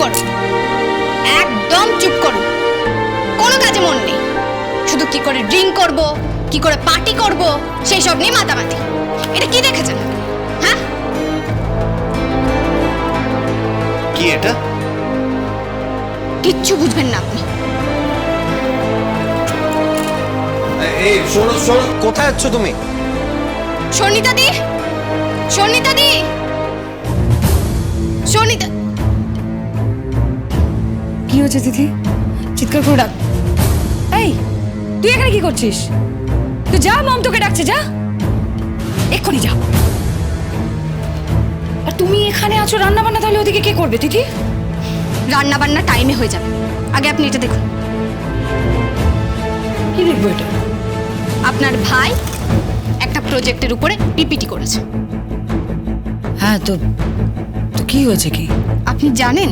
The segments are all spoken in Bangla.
করো, একদম চুপ করো। কোনো কাজে মন নেই, শুধু কি করে ড্রিঙ্ক করব, কি করে পার্টি করব, সেই সব নিয়ে মাতামাতি। এটা কি দেখেছেন? হ্যাঁ, কি এটা? কিচ্ছু বুঝবেন না আপনি। এই শোনো শোনো, কোথায় যাচ্ছ তুমি? সনিতা দি, সনিতা দি, সনিতা। কি হচ্ছে দিদি? চিৎকার করে ডাক। এই, তুই এখানে কি করছিস? তুই যা, মম তোকে ডাকছে, যা এক্ষুনি যা। আর তুমি এখানে আছো রান্না বান্না, তাহলে ওদিকে কে করবে দিদি? রান্না বান্না টাইমে হয়ে যাবে, আগে আপনি এটা দেখুন। কি দেখবো এটা? আপনার ভাই একটা প্রজেক্টের উপরে পিপিটি করেছে। হ্যাঁ, তো তো কি হয়েছে? কি আপনি জানেন?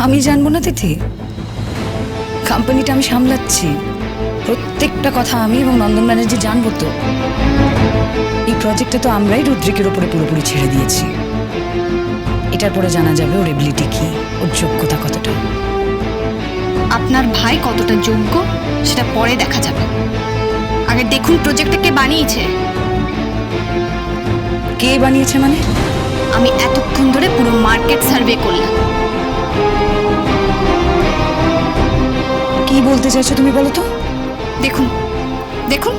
আমি জানবো না দিদি? কোম্পানিটা আমি সামলাচ্ছি, প্রত্যেকটা কথা আমি এবং নন্দন ব্যানার্জি জানবো। তো এই প্রজেক্টটা তো আমরাই রুদ্রিকের উপরে পুরোপুরি ছেড়ে দিয়েছি। এটার পরে জানা যাবে ওর এবিলিটি কি, ওর যোগ্যতা কতটা। আপনার ভাই কতটা যোগ্য সেটা পরে দেখা যাবে, আগে দেখুন প্রজেক্টটা কে বানিয়েছে। কে বানিয়েছে মানে? আমি এতক্ষণ ধরে পুরো মার্কেট সার্ভে করলাম। কি বলতে চাইছো তুমি, বলো তো? দেখুন, দেখুন।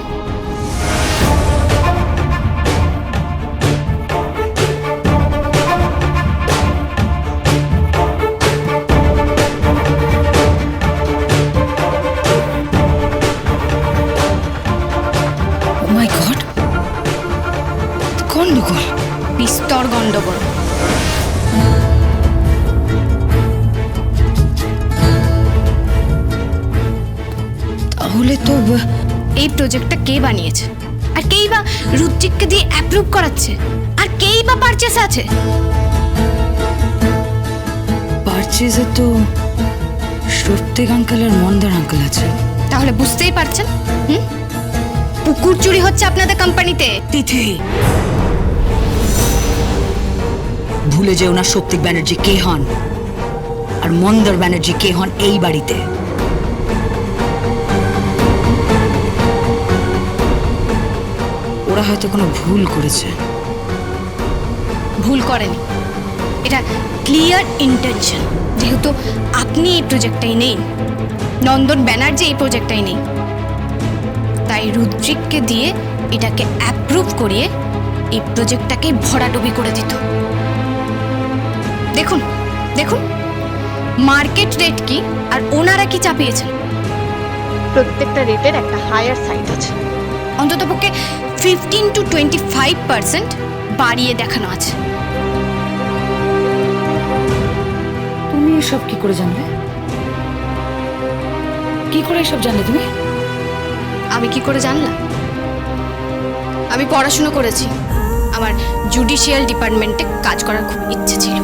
ও মাই গড, গন্ডগোল, বিস্তর গন্ডগোল। তাহলে তো এই প্রজেক্টটা কে বানিয়েছে, আর কেই বা রুদ্রিককে দিয়ে অ্যাপ্রুভ করাচ্ছে, আর কেই বা পারচেস আছে? পারচেজে তো প্রত্যেক আঙ্কেল আর মন্দার আঙ্কেল আছে। তাহলে বুঝতেই পারছেন, পুকুর চুরি হচ্ছে আপনাদের কোম্পানিতে। তিথি, ভুলে যেও না সৌপ্তিক ব্যানার্জি কে হন আর মন্দর ব্যানার্জি কে হন এই বাড়িতে। ওরা হয়তো কোনো ভুল করেছে। ভুল করেনি, এটা ক্লিয়ার ইন্টেনশন। যেহেতু আপনি এই প্রজেক্টটাই নেই, নন্দন ব্যানার্জি এই প্রজেক্টটাই নেই, তাই রুদ্রিককে দিয়ে এটাকে অ্যাপ্রুভ করিয়ে এই প্রজেক্টটাকে ভরাডুবি করে দিত। দেখুন, দেখুন মার্কেট রেট কি আর ওনারা কি চাপিয়েছেন। প্রত্যেকটা রেটের একটা হায়ার সাইড আছে, অন্ততপক্ষে 15 to 25% বাড়িয়ে দেখানো আছে। তুমি এসব কি করে জানলে? কি করে এসব জানলে তুমি? আমি কি করে জানলাম? আমি পড়াশুনো করেছি, আমার জুডিশিয়াল ডিপার্টমেন্টে কাজ করার খুব ইচ্ছে ছিল,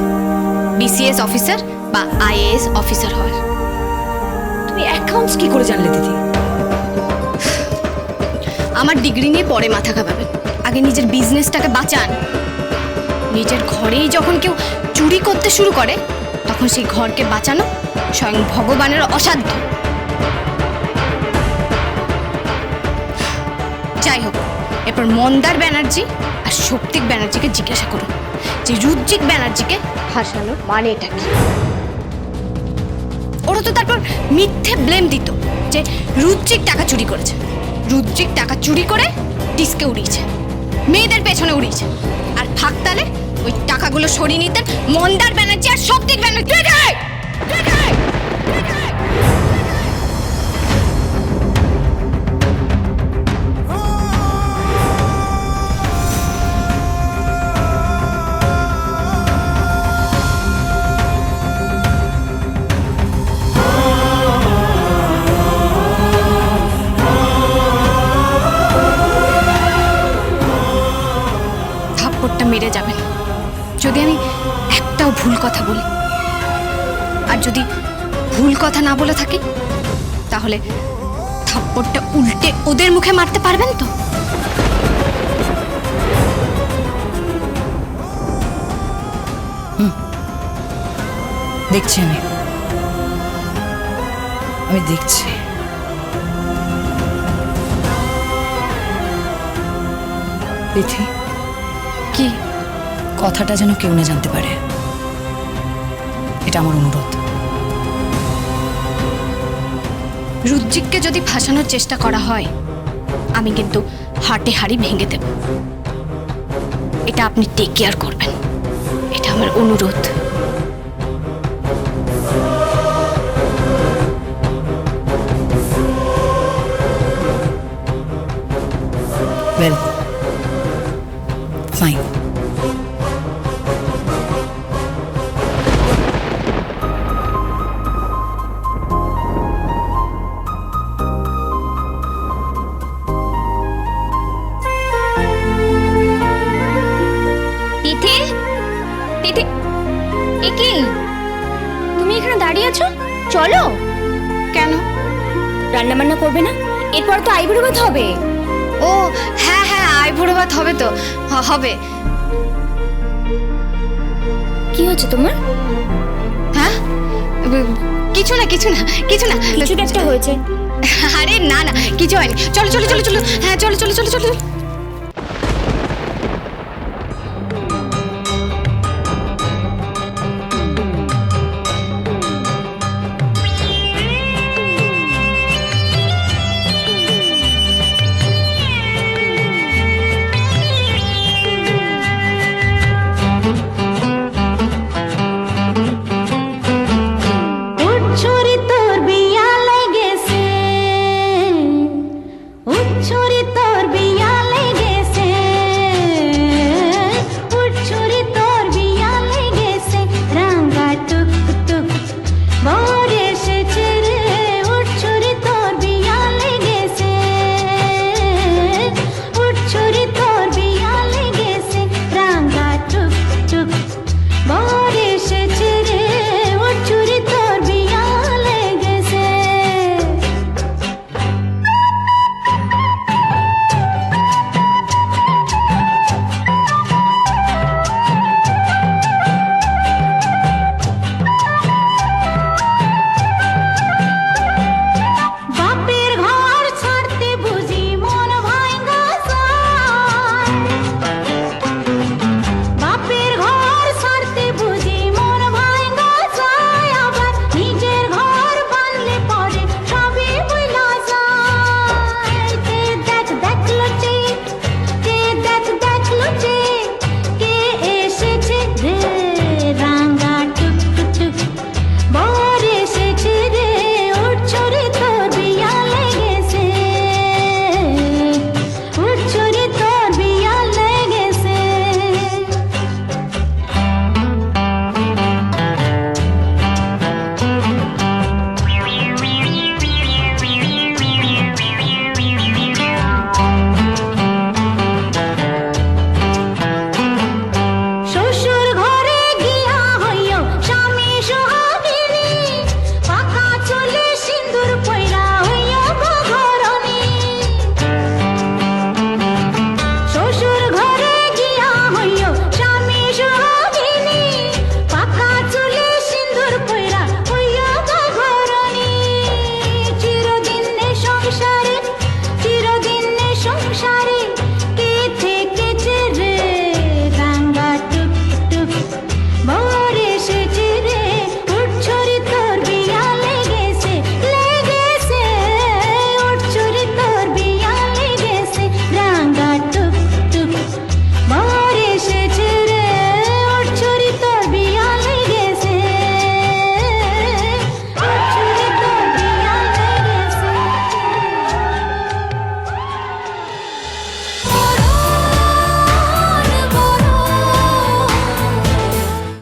বিসিএস অফিসার বা আইএএস অফিসার হওয়ার। তুমি অ্যাকাউন্টস কি করে জানলে দিদি? আমার ডিগ্রি নিয়ে পরে মাথা ঘামাবেন, আগে নিজের বিজনেসটাকে বাঁচান। নিজের ঘরেই যখন কেউ চুরি করতে শুরু করে, তখন সেই ঘরকে বাঁচানো স্বয়ং ভগবানের অসাধ্য। যাই হোক, এরপর মন্দার ব্যানার্জি আর সৌপ্তিক ব্যানার্জিকে জিজ্ঞাসা করুন যে রুদ্রিক ব্যানার্জিকে ফাঁসানোর মানেটা কি। ওরা তো তারপর মিথ্যে ব্লেম দিত যে রুদ্রিক টাকা চুরি করেছে, রুদ্রিক টাকা চুরি করে ডিস্কে উড়িয়েছে, মেয়েদের পেছনে উড়িয়েছে, আর ফাঁকতালে ওই টাকাগুলো সরিয়ে নিতেন মন্দার ব্যানার্জি আর সৌপ্তিক ব্যানার্জি। থাপ্পড়টা মেরে যাবেন যদি আমি একটাও ভুল কথা বলি, আর যদি ভুল কথা না বলে থাকি তাহলে থাপ্পড়টা উল্টে ওদের মুখে মারতে পারবেন তো? দেখছি আমি দেখছি। তিথি, কি? কথাটা যেন কেউ না জানতে পারে, এটা আমার অনুরোধ। রুদ্রিককে যদি ফাঁসানোর চেষ্টা করা হয়, আমি কিন্তু হাটে হাড়ি ভেঙে দেব। এটা আপনি টেক কেয়ার করবেন, এটা আমার অনুরোধ। Well, fine. তিথি, তিথি, এ কি? তুমি এখানে দাঁড়িয়ে আছো? চলো। কেন? রান্না বান্না করবে না? এরপর তো আইবুড়ো ভাত হবে। ও হ্যাঁ হ্যাঁ, আইবুড়ো ভাত হবে তো, হবে। কি হচ্ছে তোমার? হ্যাঁ, কিছু না কিছু না কিছু না, কিছু একটা হয়েছে। আরে না না, কিছু হয়নি। চলো চলো চলো চলো, হ্যাঁ চলো চলো চলো চলো।